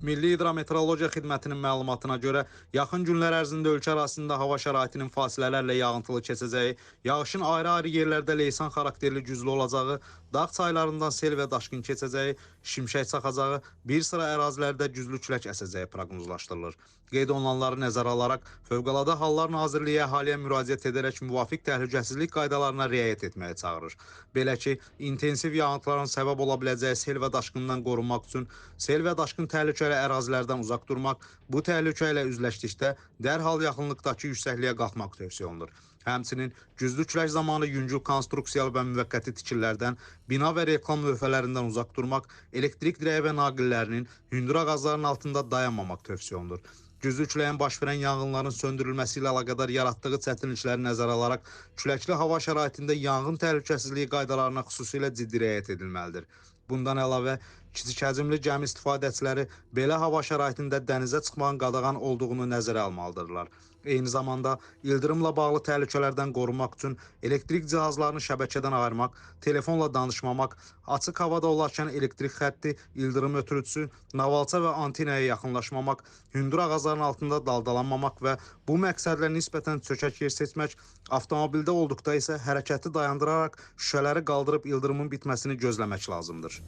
Milli Hidrometeorologiya Xidmətinin məlumatına görə, yaxın günlər ərzində ölkə ərazisində hava şəraitinin fasilələrlə yağıntılı keçəcəyi, yağışın ayrı-ayrı yerlərdə leysan xarakterli güclü olacağı, dağ çaylarından sel və daşqın keçəcəyi, şimşək çaxacağı, bir sıra ərazilərdə güclü külək əsəcəyi proqnozlaşdırılır. Qeyd olunanları nəzərə alaraq, Fövqəladə Hallar Nazirliyi əhaliyə müraciət edərək müvafiq təhlükəsizlik qaydalarına riayət etməyə çağırır. Belə ki, intensiv yağıntıların səbəb ola biləcəyi sel və daşqından qorunmaq üçün sel və daşqın təhlükəli ərazilərdən uzaq durmaq, bu təhlükə ilə üzləşdikdə dərhal yaxınlıqdakı yüksəkliyə qalxmaq tövsiyə olunur. Həmçinin güclü külək zamanı yüngül konstruksiyalı və müvəqqəti tikililərdən, bina və reklam lövhələrindən uzaq durmaq, elektrik dirəyi və naqillərinin, hündür ağacların altında dayanmamaq tövsiyə olunur. Güclü küləyin baş verən yanğınların söndürülməsi ilə əlaqədar yaratdığı çətinlikləri nəzərə alaraq, küləkli hava şəraitində yanğın təhlükəsizliyi qaydalarına xüsusilə ciddi riayət edilməlidir. Bundan əlavə, kiçik həcmli gəmi istifadəçiləri belə hava şəraitində dənizə çıxmağın qadağan olduğunu nəzərə almalıdırlar. Eyni zamanda ildırımla bağlı təhlükələrdən qorunmaq üçün elektrik cihazlarını şəbəkədən ayırmaq, telefonla danışmamaq, açıq havada olarkən elektrik xətti, ildırım ötürücüsü, navalça və antenaya yaxınlaşmamaq, hündür ağacların altında daldalanmamaq və bu məqsədlə nisbətən çökək yer seçmək, avtomobildə olduqda isə hərəkəti dayandıraraq şüşələri qaldırıb ildırımın bitməsini gözləmək lazımdır.